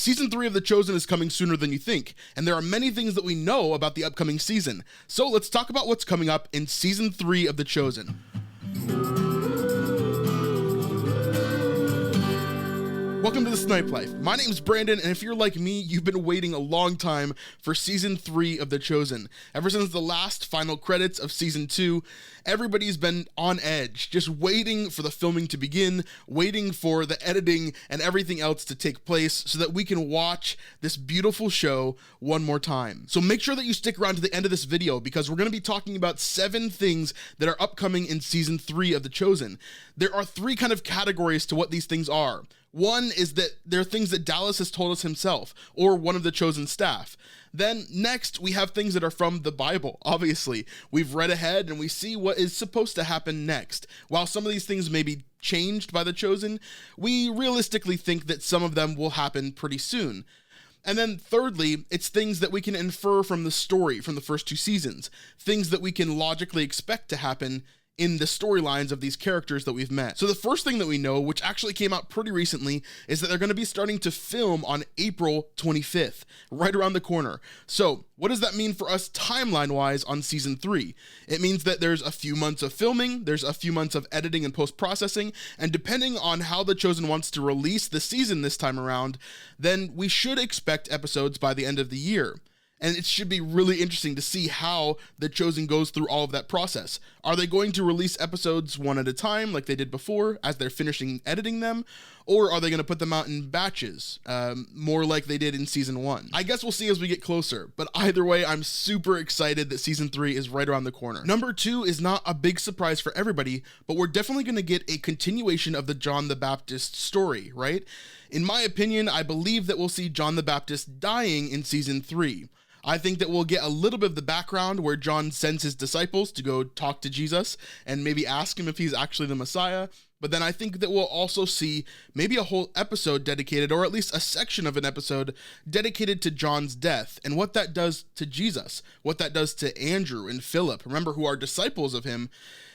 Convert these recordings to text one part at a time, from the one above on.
Season 3 of The Chosen is coming sooner than you think, and there are many things that we know about the upcoming season. So let's talk about what's coming up in Season 3 of The Chosen. Welcome to the Snipe Life. My name's Brandon, and if you're like me, you've been waiting a long time for Season 3 of The Chosen. Ever since the last final credits of Season 2, everybody's been on edge, just waiting for the filming to begin, waiting for the editing and everything else to take place so that we can watch this beautiful show one more time. So make sure that you stick around to the end of this video because we're going to be talking about 7 things that are upcoming in Season 3 of The Chosen. There are 3 kind of categories to what these things are. One is that there are things that Dallas has told us himself, or one of the Chosen staff. Then next, we have things that are from the Bible, obviously. We've read ahead and we see what is supposed to happen next. While some of these things may be changed by the Chosen, we realistically think that some of them will happen pretty soon. And then thirdly, it's things that we can infer from the story from the first 2 seasons, things that we can logically expect to happen in the storylines of these characters that we've met. So the first thing that we know, which actually came out pretty recently, is that they're going to be starting to film on April 25th, right around the corner. So what does that mean for us timeline-wise on Season 3? It means that there's a few months of filming, there's a few months of editing and post-processing, and depending on how The Chosen wants to release the season this time around, then we should expect episodes by the end of the year. And it should be really interesting to see how The Chosen goes through all of that process. Are they going to release episodes one at a time like they did before as they're finishing editing them? Or are they going to put them out in batches, more like they did in Season 1? I guess we'll see as we get closer, but either way, I'm super excited that Season 3 is right around the corner. Number 2 is not a big surprise for everybody, but we're definitely going to get a continuation of the John the Baptist story, right? In my opinion, I believe that we'll see John the Baptist dying in Season 3. I think that we'll get a little bit of the background where John sends his disciples to go talk to Jesus and maybe ask him if he's actually the Messiah. But then I think that we'll also see maybe a whole episode dedicated, or at least a section of an episode dedicated to John's death and what that does to Jesus, what that does to Andrew and Philip, remember, who are disciples of him.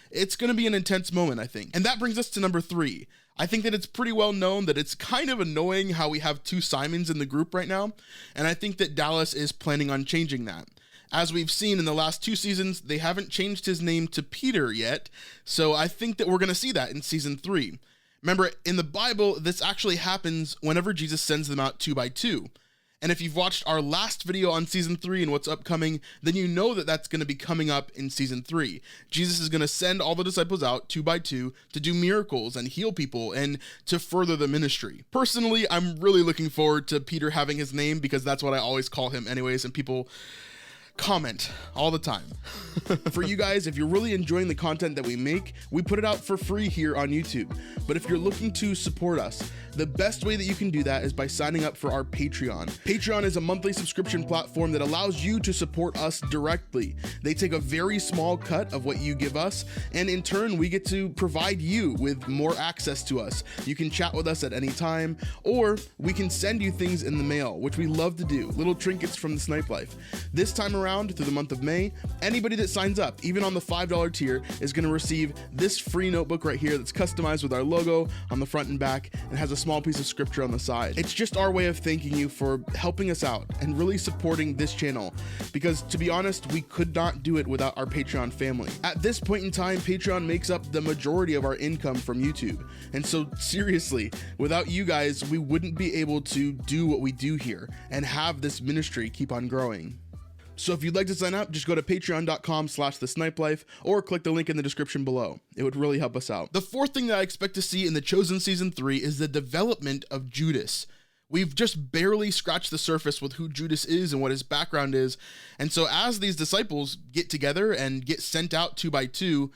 It's going to be an intense moment, I think. And that brings us to number 3. I think that it's pretty well known that it's kind of annoying how we have 2 Simons in the group right now, and I think that Dallas is planning on changing that. As we've seen in the last 2 seasons, they haven't changed his name to Peter yet, so I think that we're going to see that in Season 3. Remember, in the Bible, this actually happens whenever Jesus sends them out 2 by 2. And if you've watched our last video on Season 3 and what's upcoming, then you know that that's going to be coming up in Season 3. Jesus is going to send all the disciples out 2 by 2 to do miracles and heal people and to further the ministry. Personally, I'm really looking forward to Peter having his name because that's what I always call him anyways, and people comment all the time. For you guys, if you're really enjoying the content that we make, we put it out for free here on YouTube. But if you're looking to support us, the best way that you can do that is by signing up for our Patreon. Patreon is a monthly subscription platform that allows you to support us directly. They take a very small cut of what you give us, and in turn, we get to provide you with more access to us. You can chat with us at any time, or we can send you things in the mail, which we love to do, little trinkets from the Snipe Life. This time around, through the month of May, anybody that signs up, even on the $5 tier, is going to receive this free notebook right here that's customized with our logo on the front and back and has a small piece of scripture on the side. It's just our way of thanking you for helping us out and really supporting this channel, because to be honest, we could not do it without our Patreon family. At this point in time, Patreon makes up the majority of our income from YouTube, and so seriously, without you guys, we wouldn't be able to do what we do here and have this ministry keep on growing. So if you'd like to sign up, just go to patreon.com/thesnipelife or click the link in the description below. It would really help us out. The 4th thing that I expect to see in The Chosen Season 3 is the development of Judas. We've just barely scratched the surface with who Judas is and what his background is. And so as these disciples get together and get sent out 2 by 2,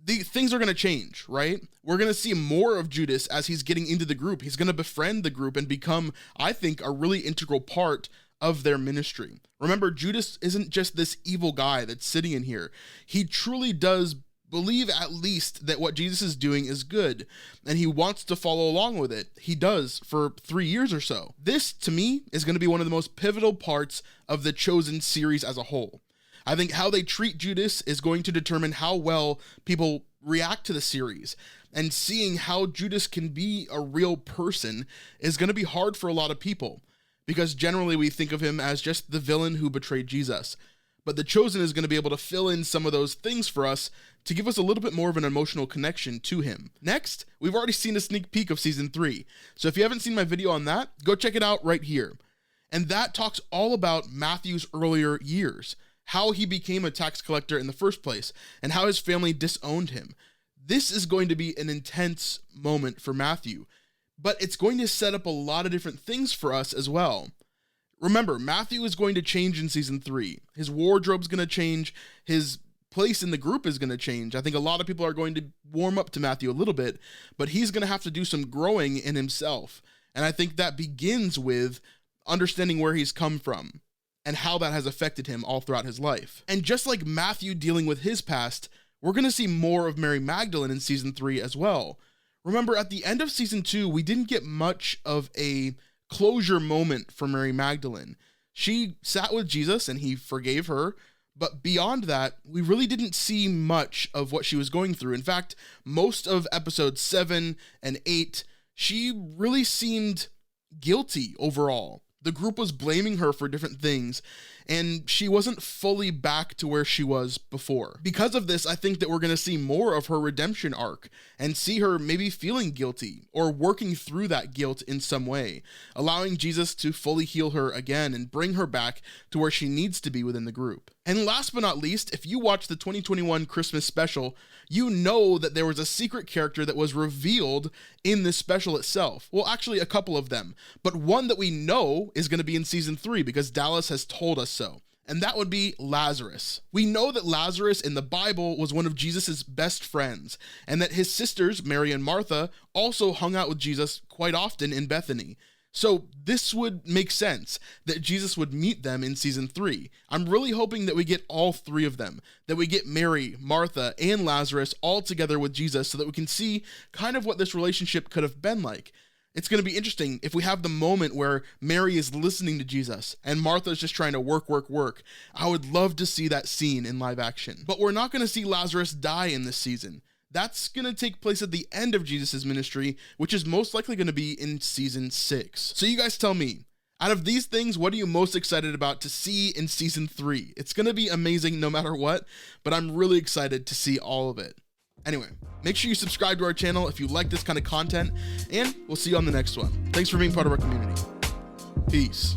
the things are going to change, right? We're going to see more of Judas as he's getting into the group. He's going to befriend the group and become, I think, a really integral part of their ministry. Remember, Judas isn't just this evil guy that's sitting in here. He truly does believe at least that what Jesus is doing is good, and he wants to follow along with it. He does for 3 years or so. This, to me, is going to be one of the most pivotal parts of the Chosen series as a whole. I think how they treat Judas is going to determine how well people react to the series. And seeing how Judas can be a real person is going to be hard for a lot of people, because generally we think of him as just the villain who betrayed Jesus. But The Chosen is going to be able to fill in some of those things for us to give us a little bit more of an emotional connection to him. Next, we've already seen a sneak peek of season 3. So if you haven't seen my video on that, go check it out right here. And that talks all about Matthew's earlier years, how he became a tax collector in the first place, and how his family disowned him. This is going to be an intense moment for Matthew, but it's going to set up a lot of different things for us as well. Remember, Matthew is going to change in season 3. His wardrobe's going to change. His place in the group is going to change. I think a lot of people are going to warm up to Matthew a little bit, but he's going to have to do some growing in himself. And I think that begins with understanding where he's come from and how that has affected him all throughout his life. And just like Matthew dealing with his past, we're going to see more of Mary Magdalene in season 3 as well. Remember, at the end of season 2, we didn't get much of a closure moment for Mary Magdalene. She sat with Jesus and he forgave her, but beyond that, we really didn't see much of what she was going through. In fact, most of episodes 7 and 8, she really seemed guilty overall. The group was blaming her for different things, and she wasn't fully back to where she was before. Because of this, I think that we're going to see more of her redemption arc and see her maybe feeling guilty or working through that guilt in some way, allowing Jesus to fully heal her again and bring her back to where she needs to be within the group. And last but not least, if you watch the 2021 Christmas special, you know that there was a secret character that was revealed in this special itself. Well, actually a couple of them, but one that we know is going to be in season 3 because Dallas has told us so. And that would be Lazarus. We know that Lazarus in the Bible was one of Jesus's best friends, and that his sisters, Mary and Martha, also hung out with Jesus quite often in Bethany. So this would make sense that Jesus would meet them in season 3. I'm really hoping that we get all 3 of them, that we get Mary, Martha, and Lazarus all together with Jesus so that we can see kind of what this relationship could have been like. It's going to be interesting if we have the moment where Mary is listening to Jesus and Martha's just trying to work. I would love to see that scene in live action. But we're not going to see Lazarus die in this season. That's going to take place at the end of Jesus' ministry, which is most likely going to be in season 6. So you guys tell me, out of these things, what are you most excited about to see in season 3? It's going to be amazing no matter what, but I'm really excited to see all of it. Anyway, make sure you subscribe to our channel if you like this kind of content, and we'll see you on the next one. Thanks for being part of our community. Peace.